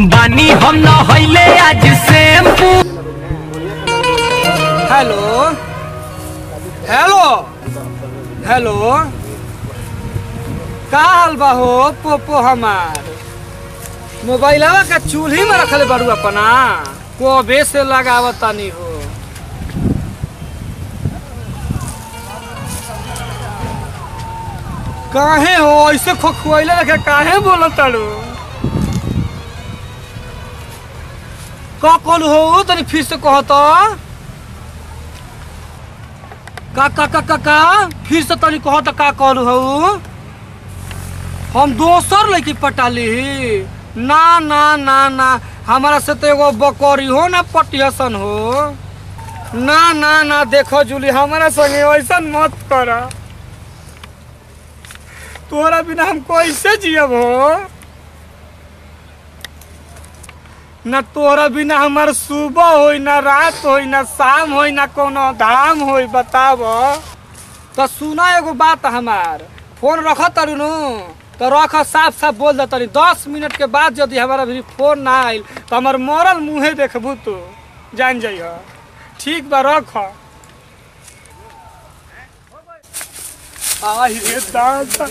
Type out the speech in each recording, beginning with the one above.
बानी हम न होइले आज शैम्पू। हेलो हेलो हेलो का हाल बा हो पोपो हमार मोबाइलवा का चूल्ही में रखले बारू अपना कबे से लगावतानी हो। काहे हो ऐसे खोखुआइले रखे काहे बोलताड़ू का कॉल हो तनी फिर से कह तो का फिर से तनी कह तो का कॉल हो। हम दोसर लड़की पटाली ना ना ना ना हमारा से तो एगो बकरी हो ना पटियसन हो। ना ना ना देखो जूली हमारा संगे ऐसा मत कर तोरा बिना हम कैसे जियब हो। ना तोरा बिना हमार सुबह होई ना रात होई ना शाम होई ना कोनो धाम होई बताब। तो सुना एगो बात हमार फोन रख तरू नु तो रख साफ साफ बोल दे तरी 10 मिनट के बाद यदि हमारा भी फोन ना आइल तो हमार मरल मुँहे देखबू तू जान जाइ। ठीक बा रख। आई रे दादा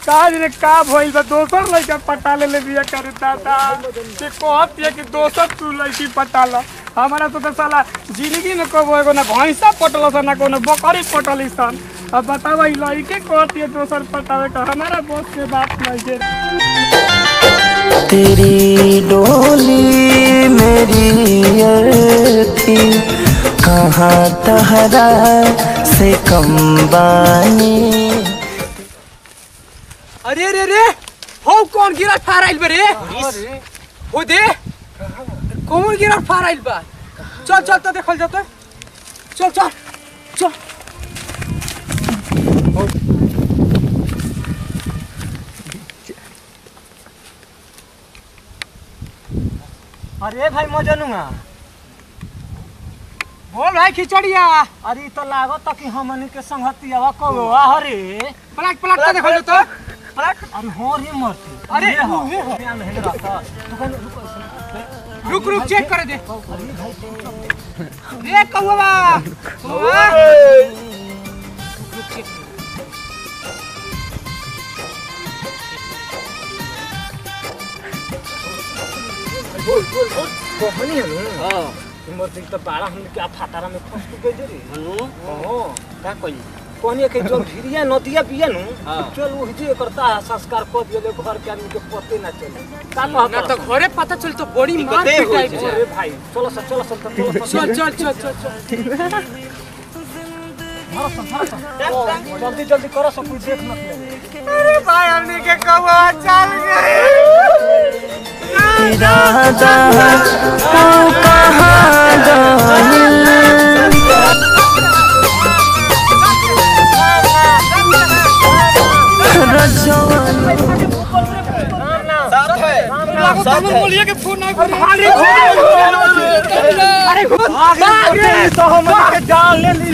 काज रे का भइल बा दोसर लइका पटा ले बिया करे दादा से कहत है कि दोसर तू लइकी पटा ल। हमारा तो साला जिंदगी में कबो एगो ना भैंसा पटल सन ना कोनो बकरी पटली सन। अब बतावा ई लइके कहत है दोसर पटावे का हमारा बस के बात नहीं है। तेरी डोली मेरी अर्थी कहाँ तहरा से कम बानी। अरे अरे अरे हो कौन गिरा फार आइल बा रे हो दे कौन गिरा फार आइल बा। चल चल तो देखल जाता चल चल चल। अरे भाई मजनुआ बोल भाई खिचड़िया। अरे तो लागत कि हमनी के संगतिया कहो अरे पलट पलट तो देखल जाता पलट। अरे हो रे मरती अरे रुक रुक चेक कर दे। रे कौवा कहनी है हां मरती तो बाड़ा हम के फाटारा में फंस के गई रे हनु हां का कही कहनी के जो भिरिया नदिया बिया नु चल वो जे करता है संस्कार को दिले घर के आदमी के पते ना चले का ना तो घरे पता चल तो बड़ी मार पिटाई है। अरे भाई चलो चल चल चल चल जल्दी जल्दी करो सब कुछ देख मत। अरे भाई हमने के कौवा चल गए। इरादा तू कहाँ जानी बोलिए के फोन ना कर। अरे तो हम के जान ले ली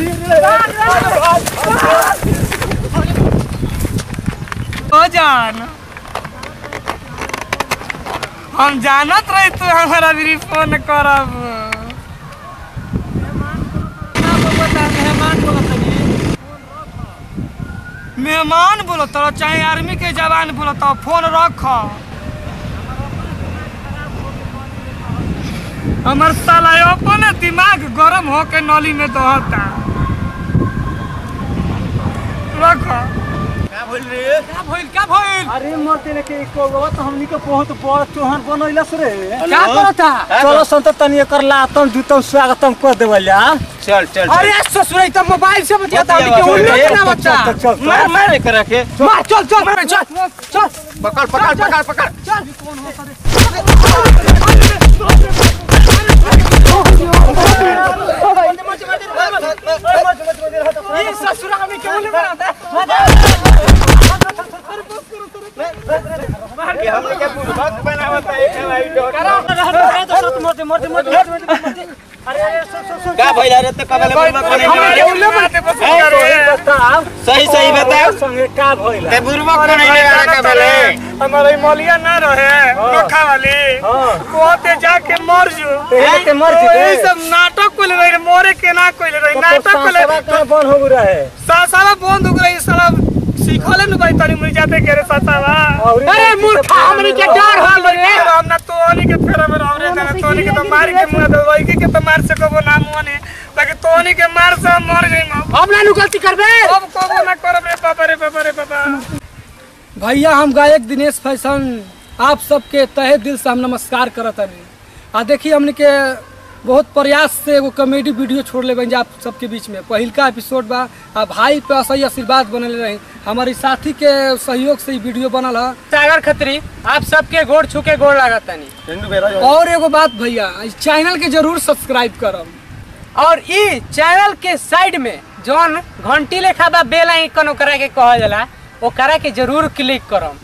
ओ जान हम जानत रही तू हमारा भी फोन करब। मेहमान बोलो तो चाहे आर्मी के जवान बोलो तो फोन रख। हमार साला अपने दिमाग गरम होके नली में दहता। रख क्या भइल अरे मरते ने के को तो हमनी के बहुत बड़ तोहन बनैलस रे क्या करता। चलो संत तनी एकर लातम जुतम स्वागतम कर देवला। चल चल अरे ससुराई तो मोबाइल से बतियाता है कि उल्लू ना बच्चा मार मार कर रखे मार चल चल चल चल पकड़ पकड़ पकड़ पकड़ चल कौन होता ये ससुरा हमें क्यों नहीं बनाता ये हमने क्या पूरा बनावता है करा मरते मरते मरते अरे सुन का भइला रे त कबले बुरबक हम बनैले केउले बाते पसंद करे बताओ सही सही बताओ संगे का भइला ते बुरबक बनैले वाला कबले हमारे मौलिया ना रहे नोखा वाली कोते जाके मर जो ते मर जी ये सब नाटक कोले रहे मोरे के ना कोले रहे नाटक कोले का बन हो रहा है साला बंद हो गई साला सीखले न भाई तनी मुझे जाते करे सासावा अरे मूर्खा हमनी के डर हो रे हम ना तोनी के फेरा में रह रे ना तोनी के तो मार के मुंह दवाई के तो मार से कबो ना मुने बाकी तोनी के मार से मर गई हम ना नु गलती करबे अब कबो ना करब रे पापा रे पापा रे पापा भैया हम गायक दिनेश फैशन आप सबके तहे दिल से हम नमस्कार करत हनी आ देखिए हमने के बहुत प्रयास से एगो कॉमेडी वीडियो छोड़ ले बन आप सबके बीच में पहिलका एपिसोड बा आ भाई पे सही आशीर्वाद बनल रही हमारी साथी के सहयोग से वीडियो बनल है सागर खत्री आप सबके गोड़ छू के गोड़ लागत तनी और एगो बात भैया इस चैनल के जरूर सब्सक्राइब करब और ई चैनल के साइड में जौन घंटी लेखा बा बेल आइकन ओकरा के कहल जाला ओकरा के जरूर क्लिक करम।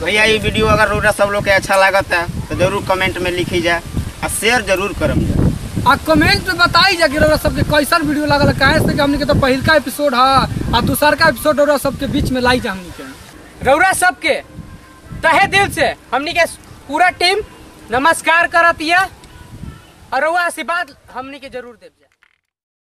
भैया ये वीडियो अगर रोरा सब लोग के अच्छा लागत है तो जरूर कमेंट में लिखी जा और शेयर जरूर करम जा आ कमेंट में बताई जा कि रउरा सबके कैसन वीडियो लागल काहे से कि हमनी के तो पहिलका एपिसोड है आ दूसरका एपिसोड रउरा सबके बीच में लाई जा हमनी के रउरा सबके तहे दिल से हमनी के पूरा टीम नमस्कार करत या और रउआ आशीर्वाद हमनी के जरूर देब जा।